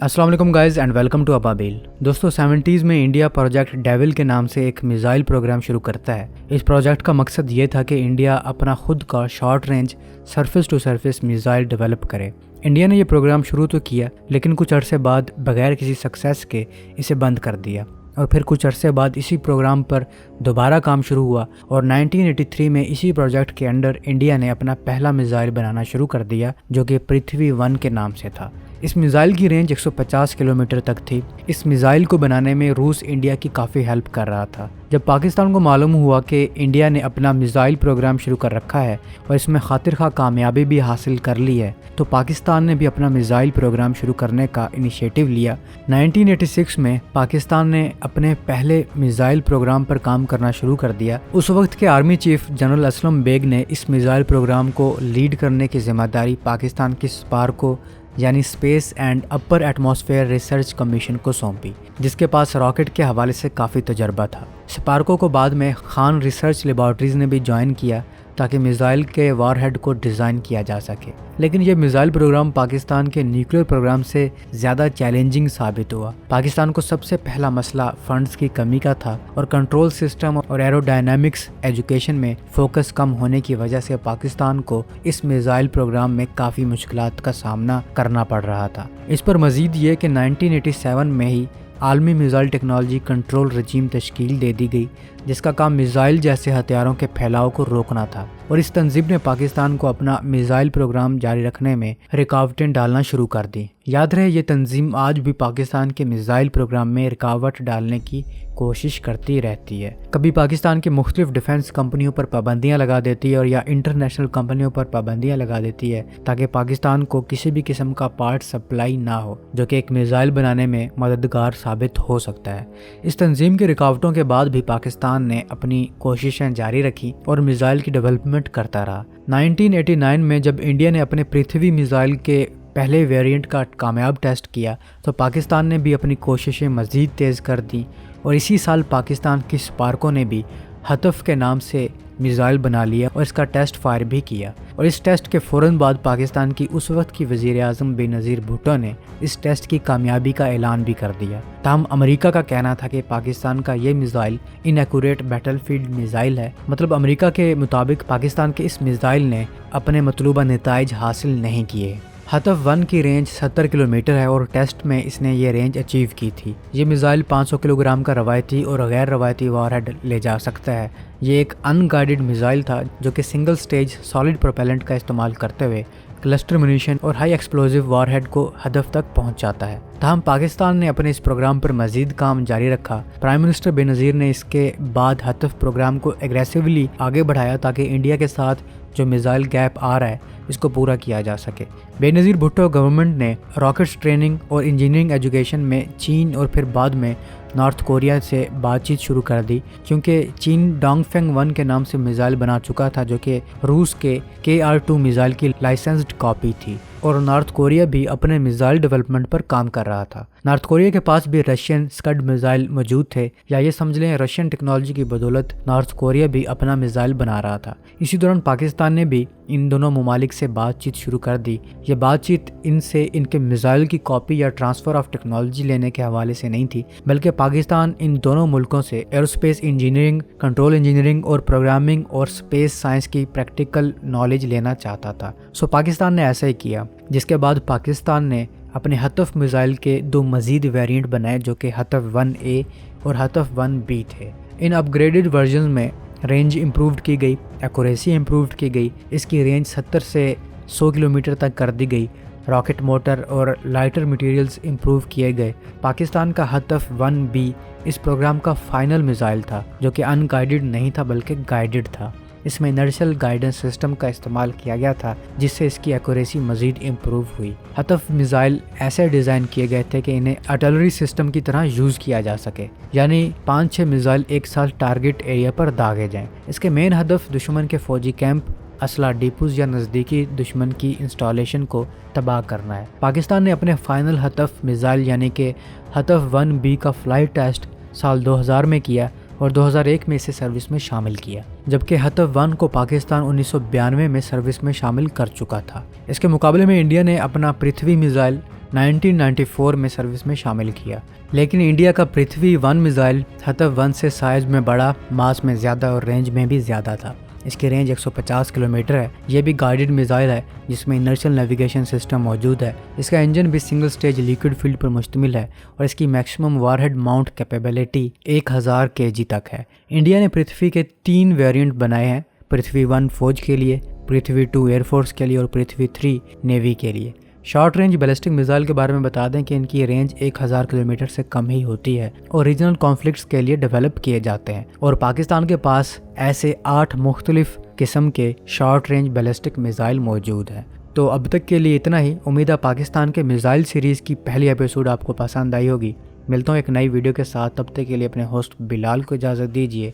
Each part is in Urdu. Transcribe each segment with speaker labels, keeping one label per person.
Speaker 1: السلام علیکم guys and welcome to Ababeel. دوستو 70s میں انڈیا پروجیکٹ ڈیول کے نام سے ایک میزائل پروگرام شروع کرتا ہے۔ اس پروجیکٹ کا مقصد یہ تھا کہ انڈیا اپنا خود کا short range surface to surface missile develop کرے۔ انڈیا نے یہ پروگرام شروع تو کیا لیکن کچھ عرصے بعد بغیر کسی سکسیس کے اسے بند کر دیا، اور پھر کچھ عرصے بعد اسی پروگرام پر دوبارہ کام شروع ہوا اور 1983 میں اسی پروجیکٹ کے انڈر انڈیا نے اپنا پہلا میزائل بنانا شروع کر دیا جو کہ پرتھوی 1 کے نام سے تھا۔ اس میزائل کی رینج 150 کلومیٹر تک تھی۔ اس میزائل کو بنانے میں روس انڈیا کی کافی ہیلپ کر رہا تھا۔ جب پاکستان کو معلوم ہوا کہ انڈیا نے اپنا میزائل پروگرام شروع کر رکھا ہے اور اس میں خاطر خواہ کامیابی بھی حاصل کر لی ہے، تو پاکستان نے بھی اپنا میزائل پروگرام شروع کرنے کا انیشیٹو لیا۔ 1986 میں پاکستان نے اپنے پہلے میزائل پروگرام پر کام کرنا شروع کر دیا۔ اس وقت کے army chief general Aslam Beg نے اس میزائل پروگرام کو لیڈ کرنے کی ذمہ داری پاکستان کی سپارکو یعنی space and upper atmosphere research commission کو سونپی، جس کے پاس راکٹ کے حوالے سے کافی تجربہ تھا۔ سپارکو کو بعد میں خان ریسرچ لیبارٹریز نے بھی جوائن کیا تاکہ میزائل کے وار ہیڈ کو ڈیزائن کیا جا سکے، لیکن یہ میزائل پروگرام پاکستان کے نیوکلیر پروگرام سے زیادہ چیلنجنگ ثابت ہوا۔ پاکستان کو سب سے پہلا مسئلہ فنڈز کی کمی کا تھا اور کنٹرول سسٹم اور ایرو ڈائنامکس ایجوکیشن میں فوکس کم ہونے کی وجہ سے پاکستان کو اس میزائل پروگرام میں کافی مشکلات کا سامنا کرنا پڑ رہا تھا۔ اس پر مزید یہ کہ 1987 میں ہی عالمی میزائل ٹیکنالوجی کنٹرول رجیم تشکیل دے دی گئی، جس کا کام میزائل جیسے ہتھیاروں کے پھیلاؤ کو روکنا تھا، اور اس تنظیم نے پاکستان کو اپنا میزائل پروگرام جاری رکھنے میں رکاوٹیں ڈالنا شروع کر دی۔ یاد رہے یہ تنظیم آج بھی پاکستان کے میزائل پروگرام میں رکاوٹ ڈالنے کی کوشش کرتی رہتی ہے۔ کبھی پاکستان کی مختلف ڈیفنس کمپنیوں پر پابندیاں لگا دیتی ہے اور یا انٹرنیشنل کمپنیوں پر پابندیاں لگا دیتی ہے تاکہ پاکستان کو کسی بھی قسم کا پارٹ سپلائی نہ ہو جو کہ ایک میزائل بنانے میں مددگار ثابت ہو سکتا ہے۔ اس تنظیم کی رکاوٹوں کے بعد بھی پاکستان نے اپنی کوششیں جاری رکھی اور میزائل کی ڈیولپمنٹ کرتا رہا۔ 1989 میں جب انڈیا نے اپنے پرتھوی میزائل کے پہلے ویریئنٹ کا کامیاب ٹیسٹ کیا تو پاکستان نے بھی اپنی کوششیں مزید تیز کر دیں، اور اسی سال پاکستان کی سپارکو نے بھی ہدف کے نام سے میزائل بنا لیا اور اس کا ٹیسٹ فائر بھی کیا، اور اس ٹیسٹ کے فوراً بعد پاکستان کی اس وقت کی وزیر اعظم بے نظیر بھٹو نے اس ٹیسٹ کی کامیابی کا اعلان بھی کر دیا۔ تاہم امریکہ کا کہنا تھا کہ پاکستان کا یہ میزائل ان ایکوریٹ بیٹل فیلڈ میزائل ہے، مطلب امریکہ کے مطابق پاکستان کے اس میزائل نے اپنے مطلوبہ نتائج حاصل نہیں کیے۔ ہدف 1 کی رینج 70 کلومیٹر ہے اور ٹیسٹ میں اس نے یہ رینج اچیو کی تھی۔ یہ میزائل 500 کلو گرام کا روایتی اور غیر روایتی وار ہیڈ لے جا سکتا ہے۔ یہ ایک ان گائیڈڈ میزائل تھا جو کہ سنگل سٹیج سالڈ پروپیلنٹ کا استعمال کرتے ہوئے کلسٹر منیشن اور ہائی ایکسپلوزیو وار ہیڈ کو ہدف تک پہنچاتا ہے۔ تاہم پاکستان نے اپنے اس پروگرام پر مزید کام جاری رکھا۔ پرائم منسٹر بے نظیر نے اس کے بعد ہدف پروگرام کو ایگریسیولی آگے بڑھایا تاکہ انڈیا کے ساتھ جو میزائل گیپ آ رہا ہے اس کو پورا کیا جا سکے۔ بے نظیر بھٹو گورنمنٹ نے راکٹس ٹریننگ اور انجینئرنگ ایجوکیشن میں چین اور پھر بعد میں نارتھ کوریا سے بات چیت شروع کر دی، کیونکہ چین ڈانگ فینگ 1 کے نام سے میزائل بنا چکا تھا جو کہ روس کے KR-2 میزائل کی لائسنسڈ کاپی تھی، اور نارتھ کوریا بھی اپنے میزائل ڈیولپمنٹ پر کام کر رہا تھا۔ نارتھ کوریا کے پاس بھی رشین اسکڈ میزائل موجود تھے، یا یہ سمجھ لیں رشین ٹیکنالوجی کی بدولت نارتھ کوریا بھی اپنا میزائل بنا رہا تھا۔ اسی دوران پاکستان نے بھی ان دونوں ممالک سے بات چیت شروع کر دی۔ یہ بات چیت ان سے ان کے میزائل کی کاپی یا ٹرانسفر آف ٹیکنالوجی لینے کے حوالے سے نہیں تھی، بلکہ پاکستان ان دونوں ملکوں سے ایروسپیس انجینئرنگ، کنٹرول انجینئرنگ اور پروگرامنگ اور اسپیس سائنس کی پریکٹیکل نالج لینا چاہتا تھا۔ پاکستان نے ایسا ہی کیا، جس کے بعد پاکستان نے اپنے ہدف میزائل کے 2 مزید ویریئنٹ بنائے جو کہ ہدف 1A اور ہدف 1B تھے۔ ان اپ گریڈڈ ورژنز میں رینج امپرووڈ کی گئی، ایکوریسی امپرووڈ کی گئی، اس کی رینج 70 سے 100 کلومیٹر تک کر دی گئی، راکٹ موٹر اور لائٹر مٹیریلز امپروو کیے گئے۔ پاکستان کا ہدف 1B اس پروگرام کا فائنل میزائل تھا جو کہ ان گائیڈڈ نہیں تھا بلکہ گائیڈڈ تھا۔ اس میں انرشل گائیڈنس سسٹم کا استعمال کیا گیا تھا جس سے اس کی ایکوریسی مزید امپروو ہوئی۔ ہدف میزائل ایسے ڈیزائن کیے گئے تھے کہ انہیں آرٹلری سسٹم کی طرح یوز کیا جا سکے، یعنی 5-6 میزائل ایک ساتھ ٹارگٹ ایریا پر داغے جائیں۔ اس کے مین ہدف دشمن کے فوجی کیمپ، اسلحہ ڈیپوز یا نزدیکی دشمن کی انسٹالیشن کو تباہ کرنا ہے۔ پاکستان نے اپنے فائنل ہدف میزائل یعنی کہ ہدف 1B کا فلائٹ ٹیسٹ سال 2000 میں کیا اور 2001 میں اسے سروس میں شامل کیا، جبکہ ہدف 1 کو پاکستان 1992 میں سروس میں شامل کر چکا تھا۔ اس کے مقابلے میں انڈیا نے اپنا پرتھوی میزائل 1994 میں سروس میں شامل کیا، لیکن انڈیا کا پرتھوی 1 میزائل ہدف 1 سے سائز میں بڑا، ماس میں زیادہ اور رینج میں بھی زیادہ تھا۔ اس کی رینج 150 کلومیٹر ہے۔ یہ بھی گائیڈڈ میزائل ہے جس میں انرشل نیویگیشن سسٹم موجود ہے۔ اس کا انجن بھی سنگل سٹیج لیکوڈ فیلڈ پر مشتمل ہے اور اس کی maximum war had Mount capability 1000 kg تک ہے۔ انڈیا نے پرتھوی کے 3 ویریئنٹ بنائے ہیں، پرتھوی 1 فوج کے لیے، پرتھوی 2 ایئر فورس کے لیے اور پرتھوی 3 نیوی کے لیے۔ شارٹ رینج بیلسٹک میزائل کے بارے میں بتا دیں کہ ان کی رینج 1000 کلومیٹر سے کم ہی ہوتی ہے اور ریجنل کانفلکٹس کے لیے ڈیولپ کیے جاتے ہیں، اور پاکستان کے پاس ایسے 8 مختلف قسم کے شارٹ رینج بیلسٹک میزائل موجود ہیں۔ تو اب تک کے لیے اتنا ہی۔ امید ہے پاکستان کے میزائل سیریز کی پہلی ایپیسوڈ آپ کو پسند آئی ہوگی۔ ملتا ہوں ایک نئی ویڈیو کے ساتھ، تب تک کے لیے اپنے ہوسٹ بلال کو اجازت دیجیے۔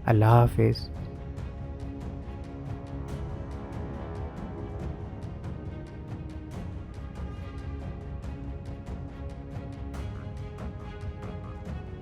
Speaker 1: اللہ حافظ۔